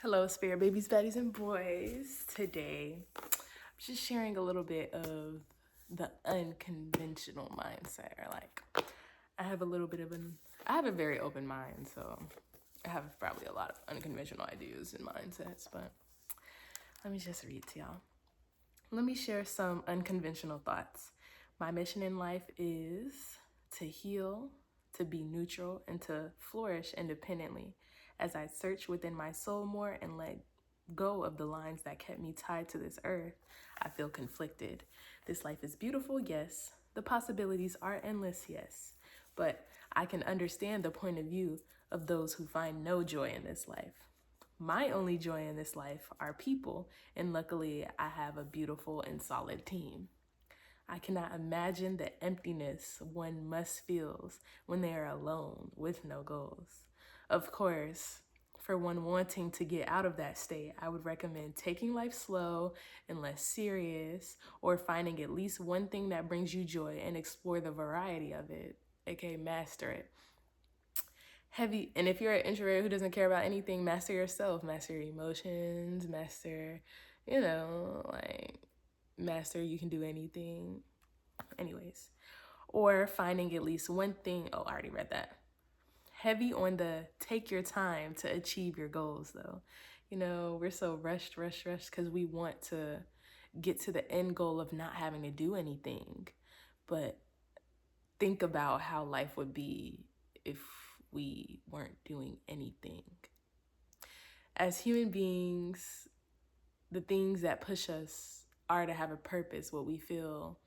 Hello, spirit babies, baddies, and boys. Today, I'm just sharing a little bit of the unconventional mindset. Or like, I have a very open mind, so I have probably a lot of unconventional ideas and mindsets. But let me just read to y'all. Let me share some unconventional thoughts. My mission in life is to heal, to be neutral, and to flourish independently as I search within my soul more and let go of the lines that kept me tied to this earth. I feel conflicted. This life is beautiful, yes. The possibilities are endless, yes. But I can understand the point of view of those who find no joy in this life. My only joy in this life are people, and luckily I have a beautiful and solid team. I cannot imagine the emptiness one must feel when they are alone with no goals. Of course, for one wanting to get out of that state, I would recommend taking life slow and less serious, or finding at least one thing that brings you joy and explore the variety of it, aka master it. And if you're an introvert who doesn't care about anything, master yourself, master your emotions, like master you can do anything. Anyways, or finding at least one thing. Oh, I already read that. Heavy on the take your time to achieve your goals, though. We're so rushed because we want to get to the end goal of not having to do anything. But think about how life would be if we weren't doing anything. As human beings, the things that push us are to have a purpose, what we feel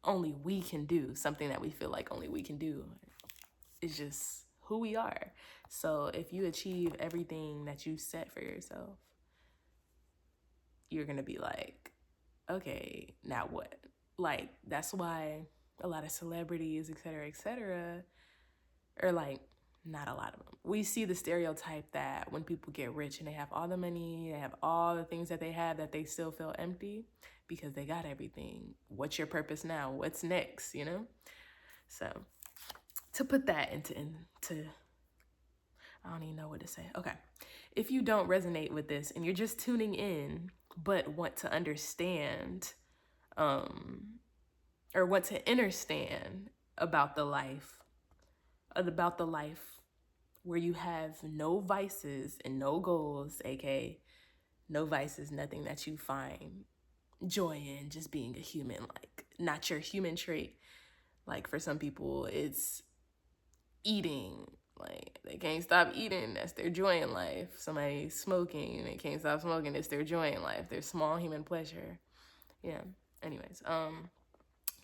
only we can do, something that we feel like only we can do. It's just who we are. So if you achieve everything that you set for yourself, you're going to be like, okay, now what? Like, that's why a lot of celebrities, et cetera, or like, not a lot of them. We see the stereotype that when people get rich and they have all the money, they have all the things that they have, that they still feel empty because they got everything. What's your purpose now? What's next, So to put that into I don't even know what to say. Okay. If you don't resonate with this and you're just tuning in but want to understand or want to understand about the life where you have no vices and no goals, aka no vices, nothing that you find joy in, just being a human, like not your human trait. Like for some people, it's eating. Like they can't stop eating, that's their joy in life. Somebody smoking and they can't stop smoking, it's their joy in life, their small human pleasure. Yeah. Anyways,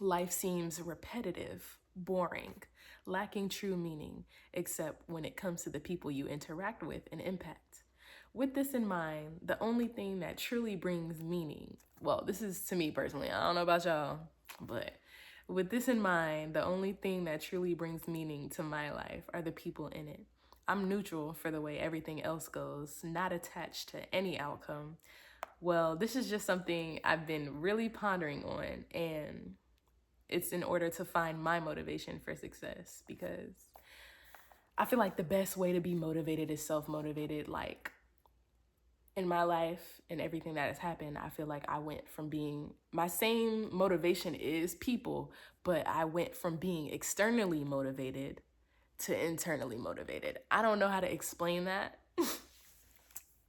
life seems repetitive, boring, lacking true meaning, except when it comes to the people you interact with and impact. With this in mind, the only thing that truly brings meaning, well, this is to me personally, I don't know about y'all, but with this in mind, the only thing that truly brings meaning to my life are the people in it. I'm neutral for the way everything else goes, not attached to any outcome. Well, this is just something I've been really pondering on, and it's in order to find my motivation for success, because I feel like the best way to be motivated is self-motivated. Like in my life and everything that has happened, I feel like I went from being, my same motivation is people, but I went from being externally motivated to internally motivated. I don't know how to explain that.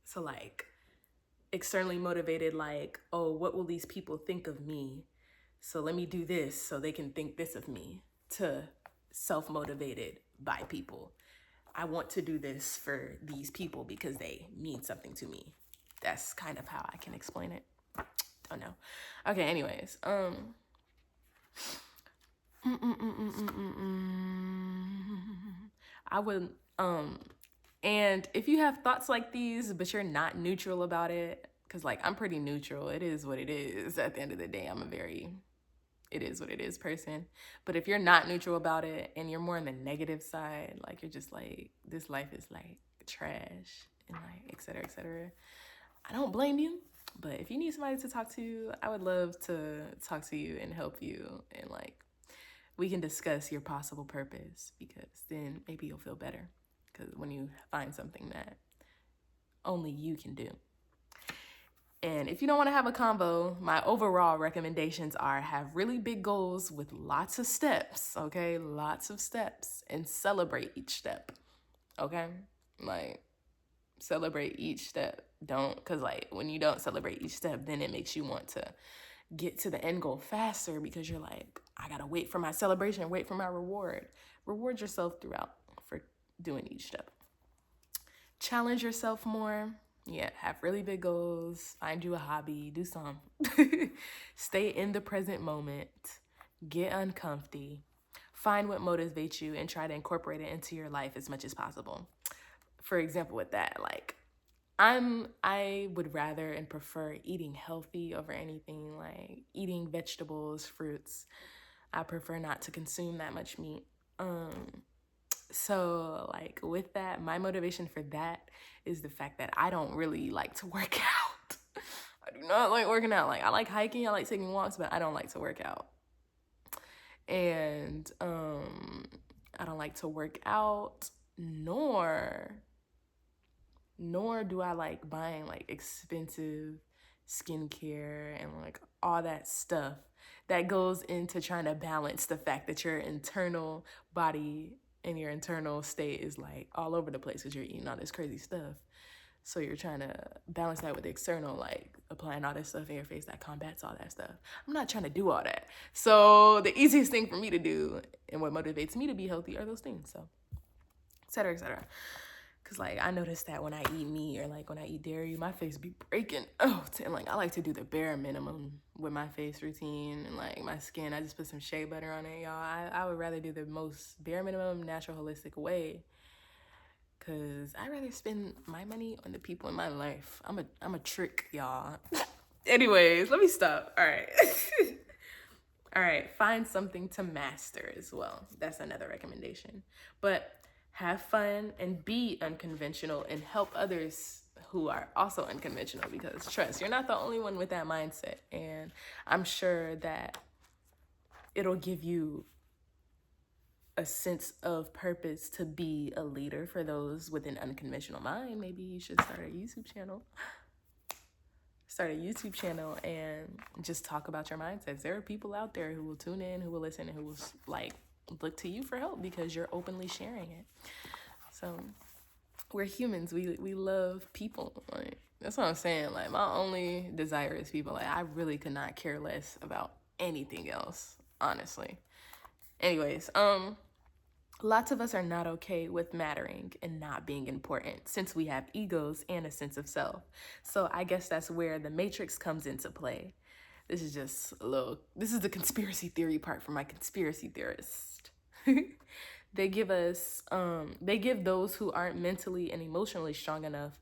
So like externally motivated, like, oh, what will these people think of me? So let me do this so they can think this of me, to self-motivated by people. I want to do this for these people because they mean something to me. That's kind of how I can explain it. Don't know. Okay, anyways. I would, and if you have thoughts like these, but you're not neutral about it, because like I'm pretty neutral. It is what it is. At the end of the day, I'm a very it is what it is person. But if you're not neutral about it and you're more on the negative side, like you're just like, this life is like trash and like et cetera, I don't blame you. But if you need somebody to talk to, I would love to talk to you and help you, and like we can discuss your possible purpose, because then maybe you'll feel better. Because when you find something that only you can do. And if you don't want to have a combo, my overall recommendations are have really big goals with lots of steps, okay? Lots of steps, and celebrate each step, okay? Like, celebrate each step. Don't, because like when you don't celebrate each step, then it makes you want to get to the end goal faster because you're like, I gotta wait for my celebration, wait for my reward. Reward yourself throughout for doing each step. Challenge yourself more. Yeah, have really big goals. Find you a hobby. Do some. Stay in the present moment. Get uncomfy. Find what motivates you and try to incorporate it into your life as much as possible. For example, with that, like I would rather and prefer eating healthy over anything, like eating vegetables, fruits. I prefer not to consume that much meat. So like with that, my motivation for that is the fact that I don't really like to work out. I do not like working out. Like I like hiking, I like taking walks, but I don't like to work out. And I don't like to work out, nor do I like buying like expensive skincare and like all that stuff that goes into trying to balance the fact that your internal body and your internal state is like all over the place because you're eating all this crazy stuff. So you're trying to balance that with the external, like applying all this stuff in your face that combats all that stuff. I'm not trying to do all that. So the easiest thing for me to do and what motivates me to be healthy are those things. So, et cetera, et cetera. Cause like I noticed that when I eat meat or like when I eat dairy, my face be breaking. Oh, and like I like to do the bare minimum with my face routine and like my skin. I just put some shea butter on it, y'all. I would rather do the most bare minimum, natural, holistic way. Cause I'd rather spend my money on the people in my life. I'm a trick, y'all. Anyways, let me stop. All right. All right, find something to master as well. That's another recommendation. But have fun and be unconventional and help others who are also unconventional because trust, you're not the only one with that mindset. And I'm sure that it'll give you a sense of purpose to be a leader for those with an unconventional mind. Maybe you should start a YouTube channel. And just talk about your mindsets. There are people out there who will tune in, who will listen, and who will like look to you for help because you're openly sharing it. So we're humans. We love people. Like, that's what I'm saying. Like my only desire is people. Like I really could not care less about anything else, honestly. Anyways, lots of us are not okay with mattering and not being important since we have egos and a sense of self. So I guess that's where the Matrix comes into play. This is the conspiracy theory part for my conspiracy theorist. They give those who aren't mentally and emotionally strong enough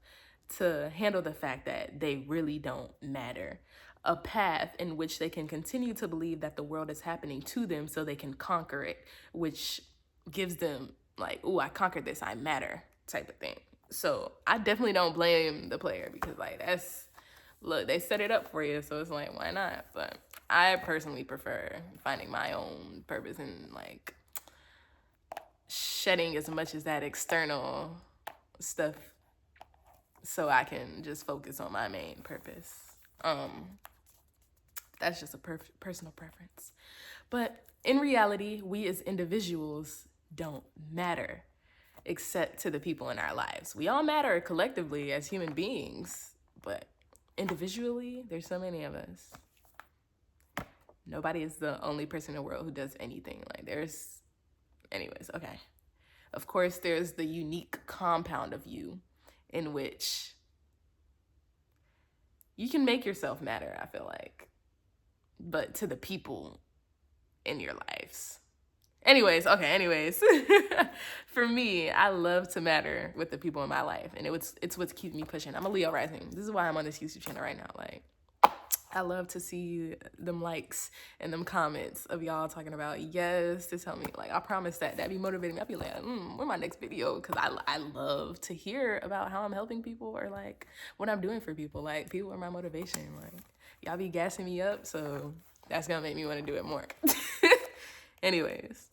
to handle the fact that they really don't matter a path in which they can continue to believe that the world is happening to them so they can conquer it, which gives them like, ooh, I conquered this, I matter type of thing. So I definitely don't blame the player because like look, they set it up for you, so it's like, why not? But I personally prefer finding my own purpose and like shedding as much as that external stuff so I can just focus on my main purpose. That's just a personal preference. But in reality, we as individuals don't matter except to the people in our lives. We all matter collectively as human beings, but individually, there's so many of us. Nobody is the only person in the world who does anything. Anyways, okay. Of course, there's the unique compound of you in which you can make yourself matter, I feel like, but to the people in your lives. Anyways, for me, I love to matter with the people in my life, and it's what's keeping me pushing. I'm a Leo rising. This is why I'm on this YouTube channel right now. Like, I love to see them likes and them comments of y'all talking about yes to tell me. Like, I promise that'd be motivating me. I'd be like, where's my next video? Because I love to hear about how I'm helping people or like what I'm doing for people. Like, people are my motivation. Like, y'all be gassing me up, so that's gonna make me want to do it more. Anyways,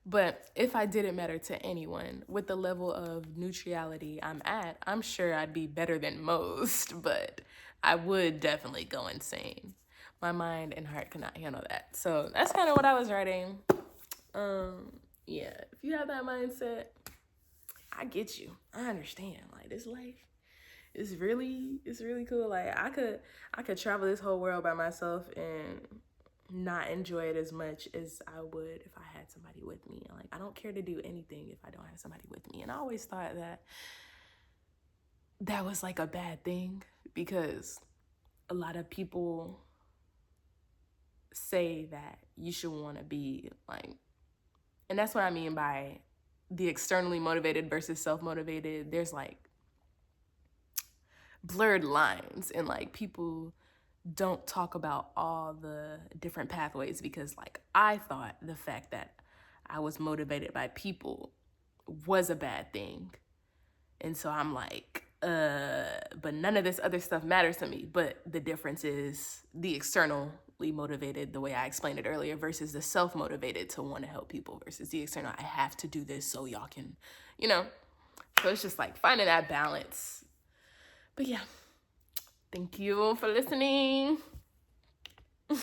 But if I didn't matter to anyone, with the level of neutrality I'm at, I'm sure I'd be better than most, but I would definitely go insane. My mind and heart cannot handle that. So that's kind of what I was writing. Yeah, if you have that mindset, I get you. I understand. Like, this life is really, it's really cool. Like, I could travel this whole world by myself and not enjoy it as much as I would if I had somebody with me. Like, I don't care to do anything if I don't have somebody with me. And I always thought that was like a bad thing, because a lot of people say that you should want to be like, and that's what I mean by the externally motivated versus self-motivated. There's like blurred lines, and like people don't talk about all the different pathways, because like I thought the fact that I was motivated by people was a bad thing. And so I'm like, but none of this other stuff matters to me. But the difference is the externally motivated, the way I explained it earlier, versus the self-motivated to want to help people, versus the external, I have to do this so y'all can, you know? So it's just like finding that balance. But yeah, thank you for listening.